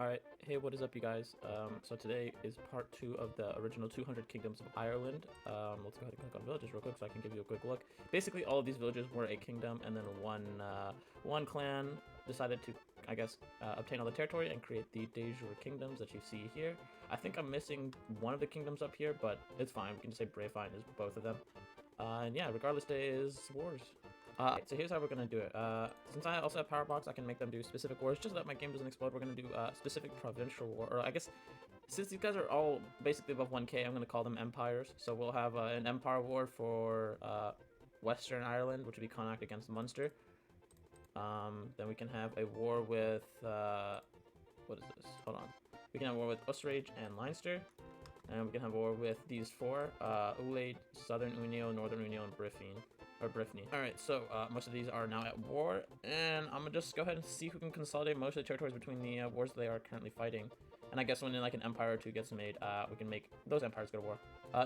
Alright, hey, what is up, you guys? So today is part 2 of the original 200 Kingdoms of Ireland. Let's go ahead and click on villages real quick so I can give you a quick look. Basically, all of these villages were a kingdom, and then one clan decided to, I guess, obtain all the territory and create the de jure kingdoms that you see here. I think I'm missing one of the kingdoms up here, but it's fine. We can just say Brayfine is both of them. And yeah, regardless, day is wars. So here's how we're gonna do it. Since I also have power blocks, I can make them do specific wars just so that my game doesn't explode. We're gonna do specific provincial war, or I guess since these guys are all basically above 1k, I'm gonna call them empires. So we'll have an empire war for Western Ireland, which would be Connacht against Munster. Then we can have a war with what is this? Hold on. We can have a war with Usrage and Leinster. And we can have a war with these four, Ulaid, Southern Unio, Northern Unio, and Briffine. Alright, so most of these are now at war, and I'm gonna just go ahead and see who can consolidate most of the territories between the wars they are currently fighting. And I guess when like an empire or two gets made, we can make those empires go to war.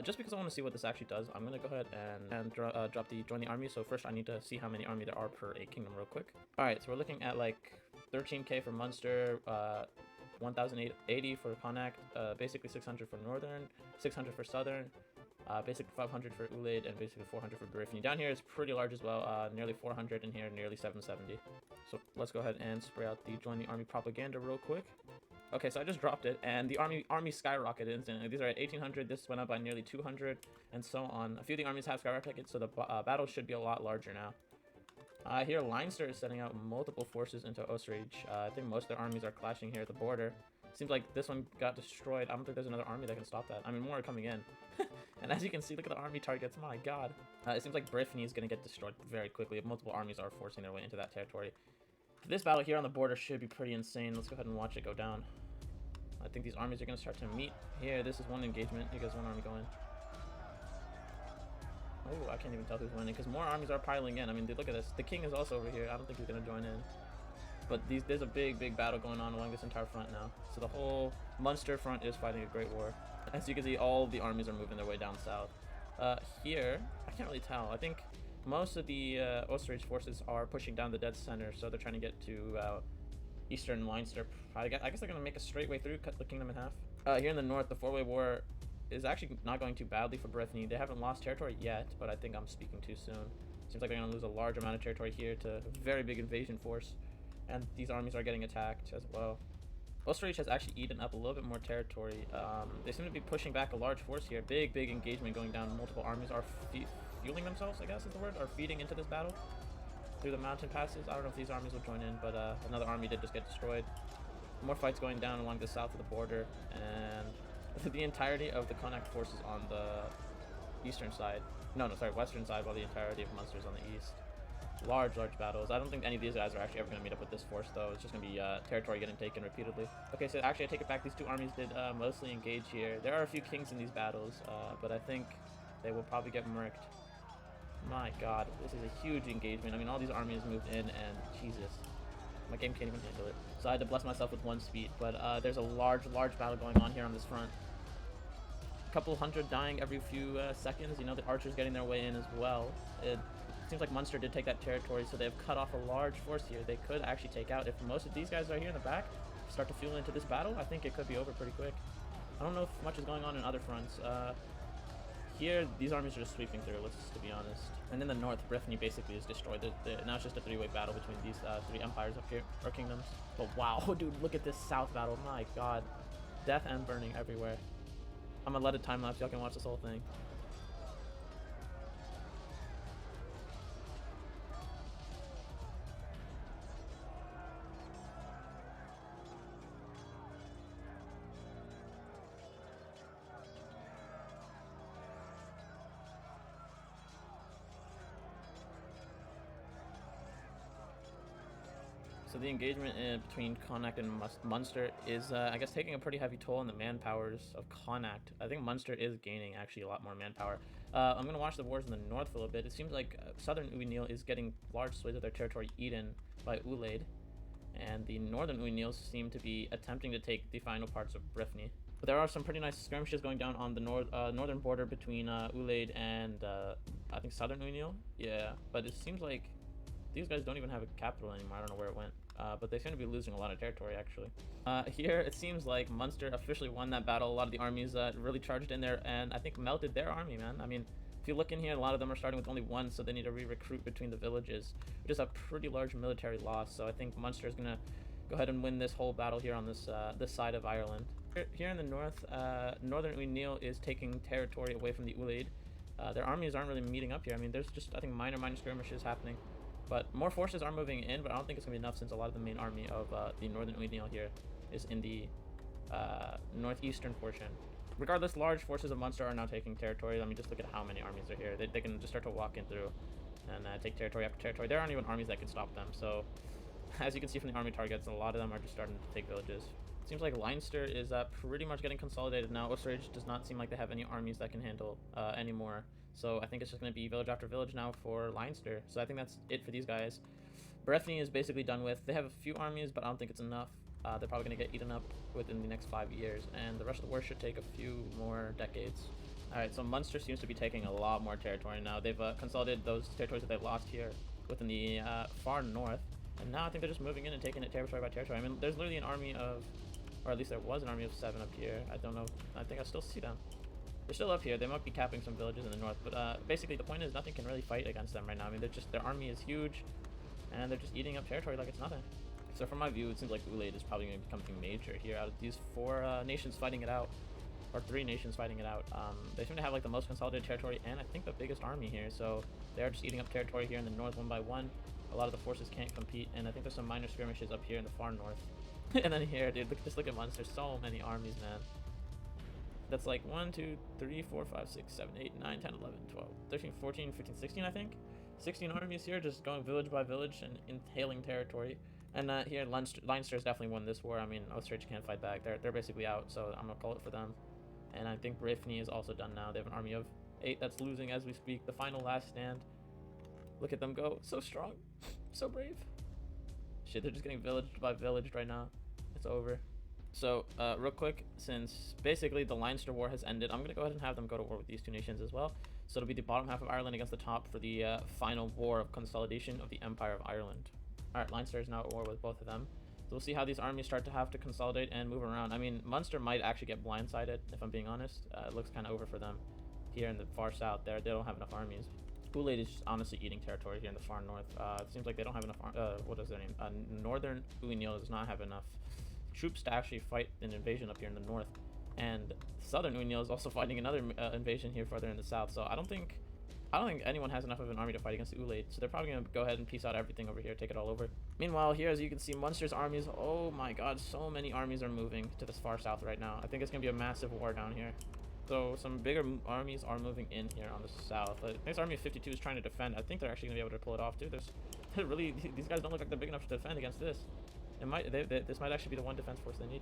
Just because I want to see what this actually does, I'm gonna go ahead and drop the join the army. So first I need to see how many army there are per a kingdom real quick. Alright, so we're looking at like 13k for Munster, 1080 for Connacht, basically 600 for Northern, 600 for Southern, basically 500 for Ulaid, and basically 400 for Briffany. Down here is pretty large as well, nearly 400, and here nearly 770. So let's go ahead and spray out the join the army propaganda real quick. Okay, so I just dropped it, and the army skyrocketed instantly. These are at 1800, this went up by nearly 200, and so on. A few of the armies have skyrocketed, so the battle should be a lot larger now. Here, Leinster is sending out multiple forces into Osrage. I think most of their armies are clashing here at the border. Seems like this one got destroyed. I don't think there's another army that can stop that. I mean, more are coming in. And as you can see, look at the army targets. My god. It seems like Briffany is going to get destroyed very quickly. Multiple armies are forcing their way into that territory. This battle here on the border should be pretty insane. Let's go ahead and watch it go down. I think these armies are going to start to meet. Here, this is one engagement. Here goes one army going. Oh, I can't even tell who's winning because more armies are piling in. I mean, dude, look at this. The king is also over here. I don't think he's going to join in. But there's a big battle going on along this entire front now. So the whole Munster front is fighting a great war. As you can see, all the armies are moving their way down south. Here, I can't really tell. I think most of the Osrage forces are pushing down the dead center, so they're trying to get to eastern Leinster. I guess they're going to make a straight way through, cut the kingdom in half. Here in the north, the four-way war is actually not going too badly for Brittany. They haven't lost territory yet, but I think I'm speaking too soon. Seems like they're going to lose a large amount of territory here to a very big invasion force. And these armies are getting attacked as well. Osrage has actually eaten up a little bit more territory. They seem to be pushing back a large force here. Big engagement going down. Multiple armies are fueling themselves, I guess is the word, are feeding into this battle through the mountain passes. I don't know if these armies will join in, but another army did just get destroyed. More fights going down along the south of the border, and the entirety of the Connacht forces on the eastern side. Western side, while the entirety of Munster is on the east. Large battles. I don't think any of these guys are actually ever going to meet up with this force, though. It's just going to be territory getting taken repeatedly. Okay, so actually I take it back. These two armies did mostly engage here. There are a few kings in these battles, but I think they will probably get murked. My god, this is a huge engagement. I mean, all these armies moved in, and Jesus. My game can't even handle it. So I had to bless myself with one speed, but there's a large battle going on here on this front. A couple hundred dying every few seconds. You know, the archers getting their way in as well. It seems like Munster did take that territory, so they've cut off a large force here. They could actually take out, if most of these guys are here in the back, start to fuel into this battle, I think it could be over pretty quick. I don't know if much is going on in other fronts. Here, these armies are just sweeping through, to be honest. And in the north, Brittany basically is destroyed. Now it's just a three-way battle between these three empires up here, or kingdoms. But wow, dude, look at this south battle. My god. Death and burning everywhere. I'm gonna let it time-lapse. Y'all can watch this whole thing. So the engagement between Connacht and Munster is, I guess, taking a pretty heavy toll on the manpowers of Connacht. I think Munster is gaining actually a lot more manpower. I'm going to watch the wars in the north for a little bit. It seems like southern Uinil is getting large swathes of their territory eaten by Ulaid, and the northern Uinils seem to be attempting to take the final parts of Briffany. But there are some pretty nice skirmishes going down on the northern border between Ulaid and I think southern Uinil. Yeah, but it seems like these guys don't even have a capital anymore. I don't know where it went. but they seem to be losing a lot of territory actually. Here it seems like Munster officially won that battle. A lot of the armies really charged in there and I think melted their army, man. I mean, if you look in here, a lot of them are starting with only one, so they need to re-recruit between the villages, which is a pretty large military loss. So I think Munster is gonna go ahead and win this whole battle here on this this side of Ireland. Here in the north, Northern Uí is taking territory away from the Uleid. Their armies aren't really meeting up here. I mean, there's just, I think, minor skirmishes happening. But more forces are moving in, but I don't think it's going to be enough since a lot of the main army of the Northern Uí here is in the northeastern portion. Regardless, large forces of Munster are now taking territory. I mean, just look at how many armies are here. They can just start to walk in through and take territory after territory. There aren't even armies that can stop them. So, as you can see from the army targets, a lot of them are just starting to take villages. Seems like Leinster is pretty much getting consolidated now. Oostenrijk does not seem like they have any armies that can handle anymore. So I think it's just going to be village after village now for Leinster. So I think that's it for these guys. Breffni is basically done with. They have a few armies, but I don't think it's enough. They're probably going to get eaten up within the next 5 years. And the rest of the war should take a few more decades. Alright, so Munster seems to be taking a lot more territory now. They've consolidated those territories that they lost here within the far north. And now I think they're just moving in and taking it territory by territory. I mean, there's literally an army of... or at least there was an army of 7 up here. I don't know. I think I still see them. They're still up here. They might be capping some villages in the north, but basically the point is nothing can really fight against them right now. I mean, their army is huge, and they're just eating up territory like it's nothing. So from my view, it seems like Uleid is probably going to become something major here out of these 4 nations fighting it out, or 3 nations fighting it out. They seem to have like the most consolidated territory and I think the biggest army here. So they're just eating up territory here in the north one by one. A lot of the forces can't compete, and I think there's some minor skirmishes up here in the far north. And then here, dude, just look at Munster. So many armies, man. That's like 1, 2, 3, 4, 5, 6, 7, 8, 9, 10, 11, 12, 13, 14, 15, 16, I think. 16 armies here, just going village by village and entailing territory. And here, Leinster's definitely won this war. I mean, Oostenrijk can't fight back. They're basically out, so I'm gonna call it for them. And I think Breffni is also done now. They have an army of 8 that's losing as we speak. The final last stand. Look at them go. So strong. So brave. Shit, they're just getting village by village right now. It's over. So, real quick, since basically the Leinster War has ended, I'm going to go ahead and have them go to war with these 2 nations as well. So it'll be the bottom half of Ireland against the top for the final war of consolidation of the Empire of Ireland. Alright, Leinster is now at war with both of them. So we'll see how these armies start to have to consolidate and move around. I mean, Munster might actually get blindsided, if I'm being honest. It looks kind of over for them here in the far south there. They don't have enough armies. Uleid is just honestly eating territory here in the far north. It seems like they don't have enough, what is their name? Northern Uí does not have enough troops to actually fight an invasion up here in the north. And Southern Uí is also fighting another invasion here further in the south. So I don't think anyone has enough of an army to fight against the Uleid. So they're probably going to go ahead and piece out everything over here, take it all over. Meanwhile, here, as you can see, Munster's armies, oh my god, so many armies are moving to this far south right now. I think it's going to be a massive war down here. So some bigger armies are moving in here on the south. I think this army of 52 is trying to defend. I think they're actually going to be able to pull it off too. These guys don't look like they're big enough to defend against this. This might actually be the one defense force they need.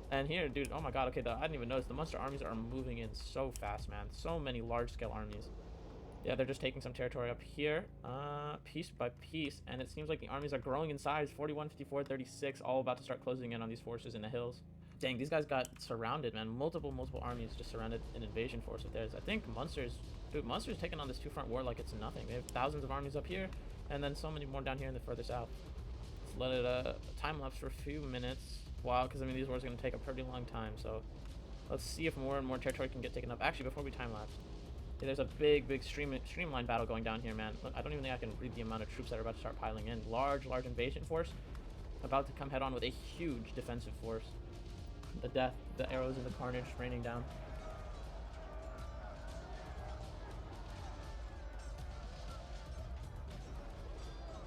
And here, dude, oh my god, okay, I didn't even notice. The Munster armies are moving in so fast, man. So many large-scale armies. Yeah, they're just taking some territory up here, piece by piece. And it seems like the armies are growing in size. 41, 54, 36, all about to start closing in on these forces in the hills. Dang, these guys got surrounded, man. Multiple armies just surrounded an invasion force of theirs. I think Munster's taking on this 2-front war like it's nothing. They have thousands of armies up here, and then so many more down here in the further south. Let's let it time lapse for a few minutes. Wow, because I mean these wars are going to take a pretty long time. So let's see if more and more territory can get taken up. Actually, before we time lapse, there's a big streamline battle going down here, man. Look, I don't even think I can read the amount of troops that are about to start piling in. Large invasion force about to come head on with a huge defensive force. The death, the arrows, and the carnage raining down.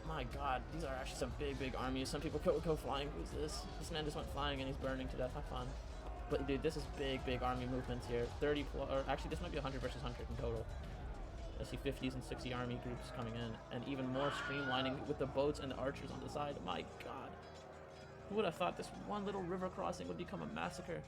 My god, these are actually some big armies. Some people go flying. Who's this? This man just went flying and he's burning to death. Have fun. But dude, this is big army movements here. 30 plus, or actually this might be 100 versus 100 in total. I see 50s and 60 army groups coming in, and even more streamlining with the boats and the archers on the side. My god. Who would have thought this one little river crossing would become a massacre?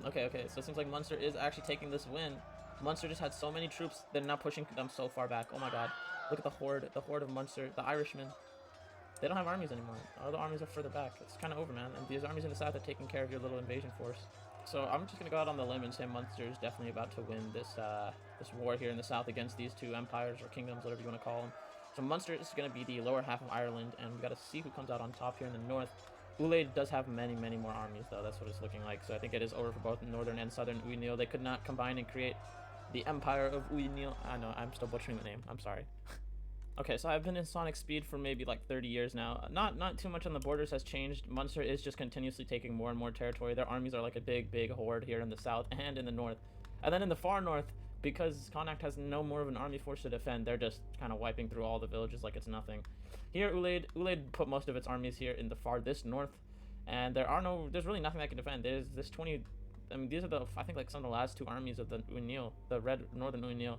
Okay, so it seems like Munster is actually taking this win. Munster just had so many troops, they're now pushing them so far back. Oh my god. Look at the horde of Munster, the Irishmen. They don't have armies anymore. All the armies are further back. It's kind of over, man. And these armies in the south are taking care of your little invasion force. So I'm just gonna go out on the limb and say Munster is definitely about to win this war here in the south against these two empires or kingdoms, whatever you want to call them. So Munster is gonna be the lower half of Ireland, and we gotta see who comes out on top here in the north. Ulaid does have many, many more armies, though. That's what it's looking like. So I think it is over for both northern and southern Uinil. They could not combine and create the Empire of Uinil. I know, I'm still butchering the name. I'm sorry. Okay, so I've been in Sonic Speed for maybe like 30 years now. Not too much on the borders has changed. Munster is just continuously taking more and more territory. Their armies are like a big horde here in the south and in the north. And then in the far north, because Connacht has no more of an army force to defend, they're just kind of wiping through all the villages like it's nothing. Here, Ulaid put most of its armies here in the farthest north, and there's really nothing that can defend. There's this 20, I mean, these are I think like some of the last two armies of the Uinil, the red northern Uinil.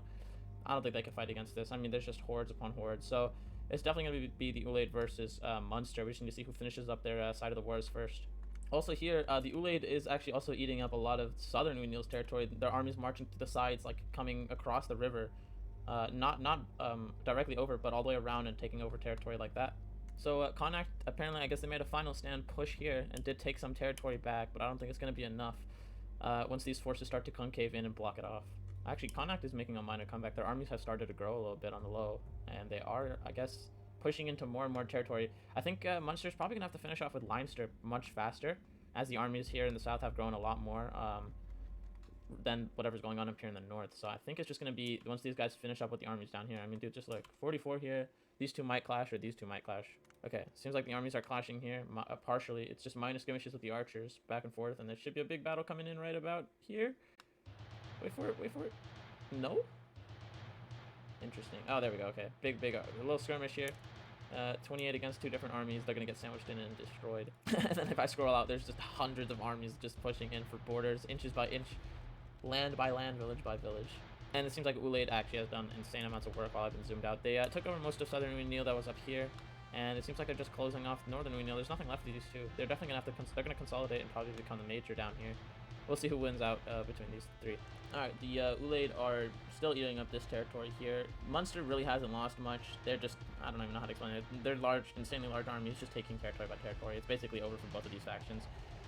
I don't think they can fight against this. I mean, there's just hordes upon hordes. So it's definitely going to be the Ulaid versus Munster. We just need to see who finishes up their side of the wars first. Also here, the Ulaid is actually also eating up a lot of southern Uinil's territory. Their armies marching to the sides, like coming across the river. Not directly over, but all the way around and taking over territory like that. So Connacht, apparently, I guess they made a final stand push here and did take some territory back, but I don't think it's going to be enough once these forces start to concave in and block it off. Actually, Connacht is making a minor comeback. Their armies have started to grow a little bit on the low, and they are, I guess, pushing into more and more territory. I think Munster's probably going to have to finish off with Leinster much faster, as the armies here in the south have grown a lot more than whatever's going on up here in the north. So I think it's just going to be, once these guys finish up with the armies down here, I mean, dude, just like 44 here, these two might clash, or these two might clash. Okay, seems like the armies are clashing here, partially. It's just minor skirmishes with the archers, back and forth, and there should be a big battle coming in right about here. Wait for it. No? Interesting. Oh, there we go. Okay. Big, a little skirmish here. 28 against two different armies. They're going to get sandwiched in and destroyed. And then if I scroll out, there's just hundreds of armies just pushing in for borders, inches by inch, land by land, village by village. And it seems like Ulaid actually has done insane amounts of work while I've been zoomed out. They took over most of southern Uinil that was up here. And it seems like they're just closing off northern Uinil. There's nothing left of these two. They're definitely going to have to, they're going to consolidate and probably become the major down here. We'll see who wins out between these three. Alright, the Ulaid are still eating up this territory here. Munster really hasn't lost much. They're just, I don't even know how to explain it. They're large, insanely large armies, just taking territory by territory. It's basically over for both of these factions.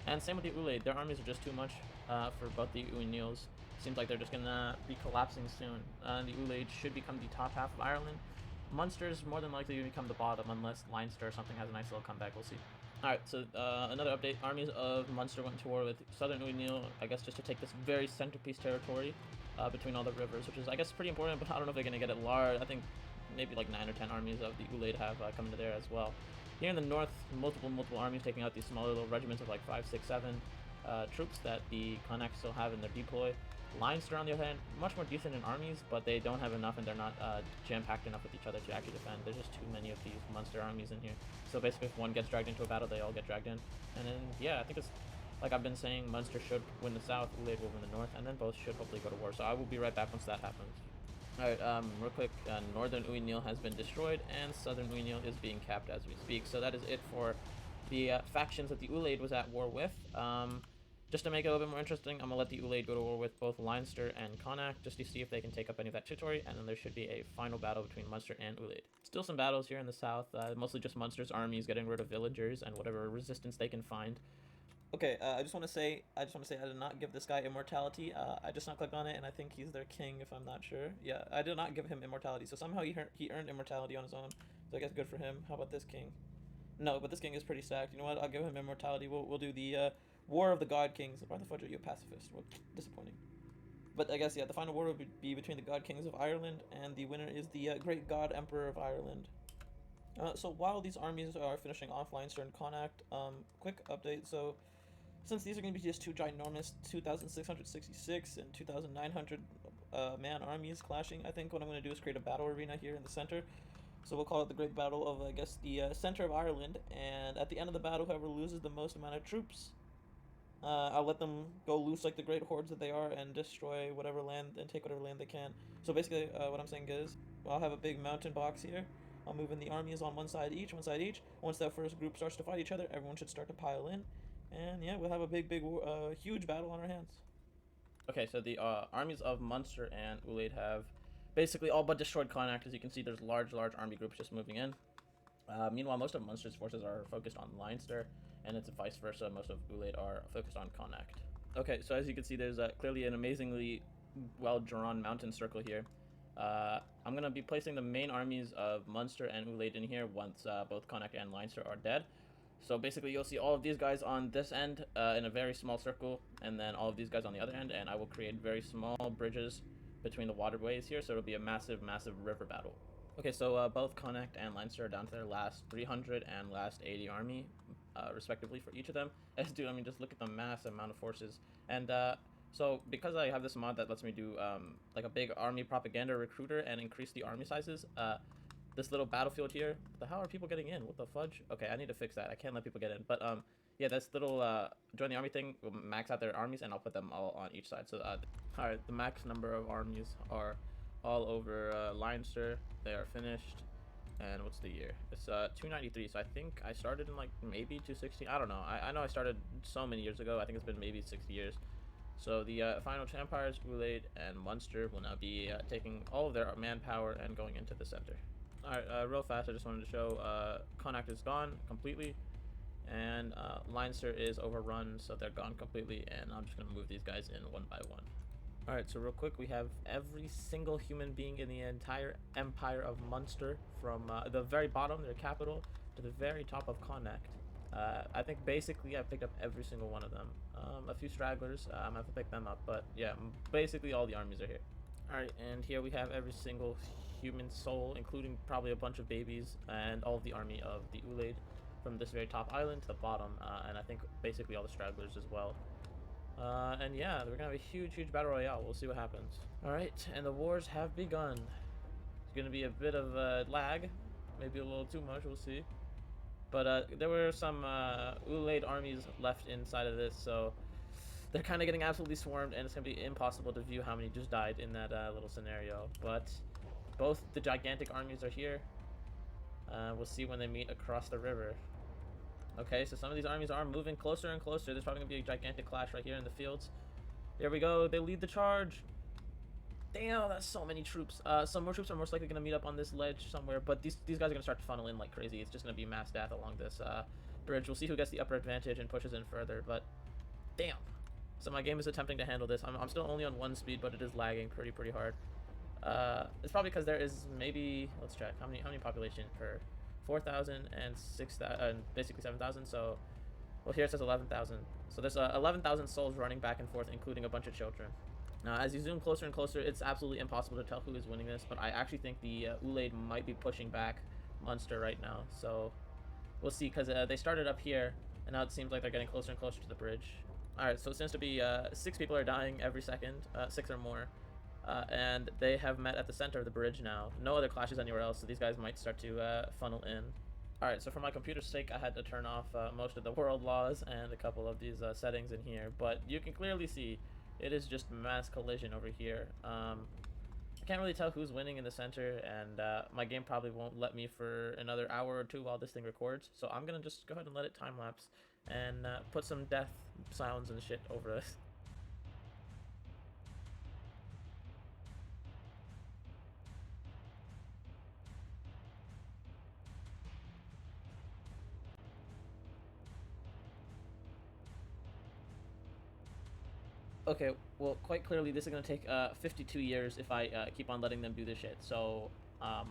And same with the Ulaid. Their armies are just too much for both the Uinils. Seems like they're just going to be collapsing soon. The Ulaid should become the top half of Ireland. Munster's more than likely to become the bottom unless Leinster or something has a nice little comeback. We'll see. Alright, so another update. Armies of Munster went to war with southern Uinil, I guess just to take this very centerpiece territory between all the rivers, which is, I guess, pretty important, but I don't know if they're going to get it large. I think maybe like 9 or 10 armies of the Ulaid have come to there as well. Here in the north, multiple armies taking out these smaller little regiments of like 5, 6, 7 troops that the Connacht still have in their deploy. Leinster, on the other hand, much more decent in armies, but they don't have enough and they're not jam-packed enough with each other to actually defend. There's just too many of these Munster armies in here. So basically, if one gets dragged into a battle, they all get dragged in. And then, yeah, I think it's, like I've been saying, Munster should win the south, Ulaid will win the north, and then both should hopefully go to war. So I will be right back once that happens. Alright, real quick, northern Uinil has been destroyed, and southern Uinil is being capped as we speak. So that is it for the factions that the Ulaid was at war with. Just to make it a little bit more interesting, I'm going to let the Ulaid go to war with both Leinster and Connacht, just to see if they can take up any of that territory, and then there should be a final battle between Munster and Ulaid. Still some battles here in the south, mostly just Munster's armies getting rid of villagers and whatever resistance they can find. Okay, I just want to say I did not give this guy immortality. I just not clicked on it, and I think he's their king, if I'm not sure. Yeah, I did not give him immortality, so somehow he earned immortality on his own, so I guess good for him. How about this king? No, but this king is pretty stacked. You know what? I'll give him immortality. We'll do the War of the God Kings. Why the fudge are you a pacifist? Well, disappointing. But I guess, yeah, the final war would be between the God Kings of Ireland, and the winner is the Great God Emperor of Ireland. So while these armies are finishing off Leinster and Connacht, quick update. So since these are going to be just two ginormous 2,666 and 2,900 man armies clashing, I think what I'm going to do is create a battle arena here in the center. So we'll call it the Great Battle of, I guess, the center of Ireland. And at the end of the battle, whoever loses the most amount of troops, I'll let them go loose like the great hordes that they are and destroy whatever land and take whatever land they can. So basically, what I'm saying is, I'll have a big mountain box here. I'll move in the armies on one side each. Once that first group starts to fight each other, everyone should start to pile in. And yeah, we'll have a huge battle on our hands. Okay, so the armies of Munster and Ulaid have basically all but destroyed Connacht. As you can see, there's large army groups just moving in. Meanwhile, most of Munster's forces are focused on Leinster, and it's vice versa. Most of Ulaid are focused on Connacht. Okay, so as you can see, there's clearly an amazingly well-drawn mountain circle here. I'm going to be placing the main armies of Munster and Ulaid in here once both Connacht and Leinster are dead. So basically, you'll see all of these guys on this end in a very small circle, and then all of these guys on the other end, and I will create very small bridges between the waterways here, so it'll be a massive, massive river battle. Okay, so both Connacht and Leinster are down to their last 300 and last 80 army, respectively, for each of them. As dude, I mean, just look at the massive amount of forces. And so because I have this mod that lets me do like a big army propaganda recruiter and increase the army sizes, this little battlefield here. What the hell are people getting in? What the fudge? Okay, I need to fix that. I can't let people get in. But yeah, this little join the army thing will max out their armies, and I'll put them all on each side. So all right, the max number of armies are all over Leinster. They are finished. And what's the year? It's 293. So I think I started in like maybe 216. I don't know. I know I started so many years ago. I think it's been maybe 60 years. So the final empires, Ulaid and Munster, will now be taking all of their manpower and going into the center. Alright, real fast, I just wanted to show Connacht is gone completely, and Leinster is overrun, so they're gone completely, and I'm just going to move these guys in one by one. Alright, so real quick, we have every single human being in the entire empire of Munster, from the very bottom, their capital, to the very top of Connacht. I think basically I picked up every single one of them. A few stragglers, I'm going to have to pick them up, but yeah, basically all the armies are here. Alright, and here we have every single human soul, including probably a bunch of babies, and all of the army of the Ulaid, from this very top island to the bottom, and I think basically all the stragglers as well. And yeah, we're gonna have a huge, huge battle royale. We'll see what happens. Alright, and the wars have begun. It's gonna be a bit of a lag, maybe a little too much, we'll see. But there were some Ulaid armies left inside of this, so they're kind of getting absolutely swarmed, and it's going to be impossible to view how many just died in that little scenario. But both the gigantic armies are here. We'll see when they meet across the river. Okay, so some of these armies are moving closer and closer. There's probably going to be a gigantic clash right here in the fields. Here we go. They lead the charge. Damn, that's so many troops. Some more troops are most likely going to meet up on this ledge somewhere, but these guys are going to start to funnel in like crazy. It's just going to be mass death along this bridge. We'll see who gets the upper advantage and pushes in further, but damn. So my game is attempting to handle this. I'm still only on 1 speed, but it is lagging pretty hard. It's probably because there is maybe, let's check, how many population per 4,000 and 6,000, and basically 7,000. So, well, here it says 11,000. So there's 11,000 souls running back and forth, including a bunch of children. Now, as you zoom closer and closer, it's absolutely impossible to tell who is winning this, but I actually think the Ulaid might be pushing back Munster right now. So we'll see, because they started up here, and now it seems like they're getting closer and closer to the bridge. Alright, so it seems to be 6 people are dying every second, 6 or more, and they have met at the center of the bridge now. No other clashes anywhere else, so these guys might start to funnel in. Alright, so for my computer's sake, I had to turn off most of the world laws and a couple of these settings in here, but you can clearly see it is just mass collision over here. I can't really tell who's winning in the center, and my game probably won't let me for another hour or 2 while this thing records, so I'm gonna just go ahead and let it time lapse and put some death sounds and shit over us. Okay, well, quite clearly this is going to take 52 years if I keep on letting them do this shit. So, I'm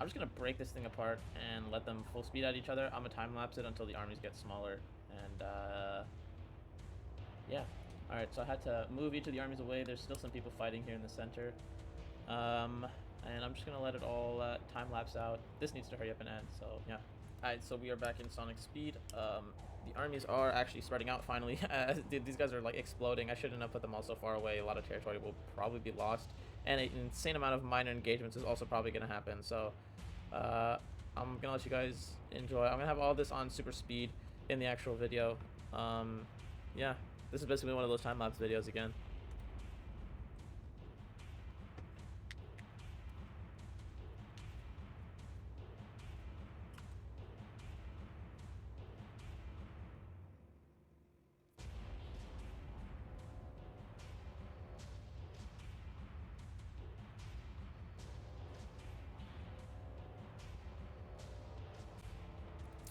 just going to break this thing apart and let them full speed at each other. I'm going to time-lapse it until the armies get smaller. And, yeah. Alright, so I had to move each of the armies away. There's still some people fighting here in the center. And I'm just going to let it all time-lapse out. This needs to hurry up and end, so, yeah. Alright, so we are back in Sonic Speed. The armies are actually spreading out finally. These guys are like exploding. I shouldn't have put them all so far away. A lot of territory will probably be lost, and an insane amount of minor engagements is also probably going to happen. So I'm gonna let you guys enjoy. I'm gonna have all this on super speed in the actual video. Yeah, this is basically one of those time-lapse videos again.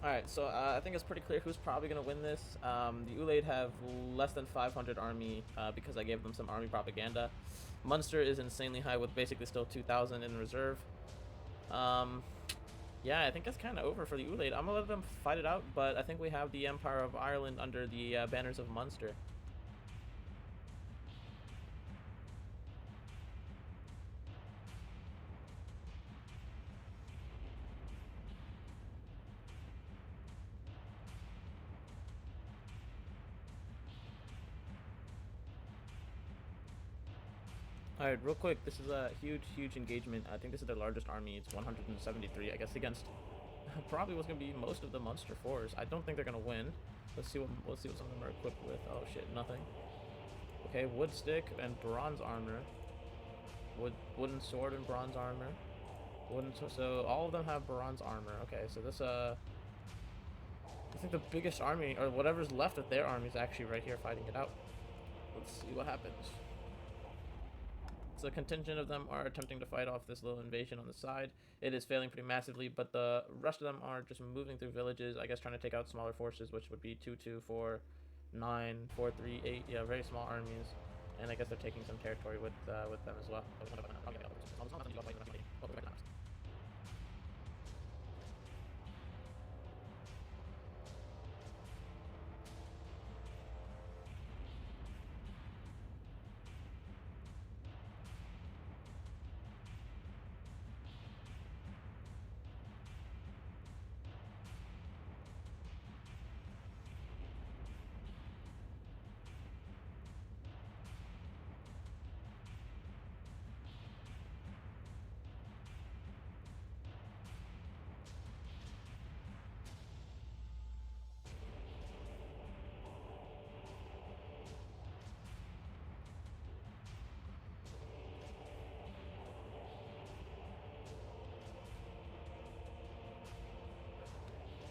Alright, so I think it's pretty clear who's probably going to win this. The Ulaid have less than 500 army because I gave them some army propaganda. Munster is insanely high with basically still 2,000 in reserve. Yeah, I think that's kind of over for the Ulaid. I'm going to let them fight it out, but I think we have the Empire of Ireland under the banners of Munster. Alright, real quick, this is a huge engagement. I think this is their largest army. It's 173, I guess, against probably what's gonna be most of the Munster fours. I don't think they're gonna win. Let's see what some of them are equipped with. Oh shit, nothing. Okay, wood stick and bronze armor. Wooden sword and bronze armor. So all of them have bronze armor. Okay, so this I think the biggest army, or whatever's left of their army, is actually right here fighting it out. Let's see what happens. So a contingent of them are attempting to fight off this little invasion on the side. It is failing pretty massively, but the rest of them are just moving through villages, I guess trying to take out smaller forces, which would be 2, 2, 4, 9, 4, 3, 8. Yeah, very small armies. And I guess they're taking some territory with them as well.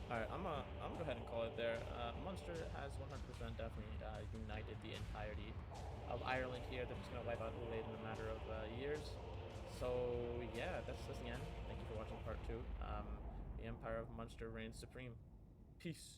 Alright, I'm gonna go ahead and call it there. Munster has 100% definitely united the entirety of Ireland here. They're just gonna wipe out Ulaid in a matter of years. So yeah, that's the end. Thank you for watching part 2. The Empire of Munster reigns supreme. Peace.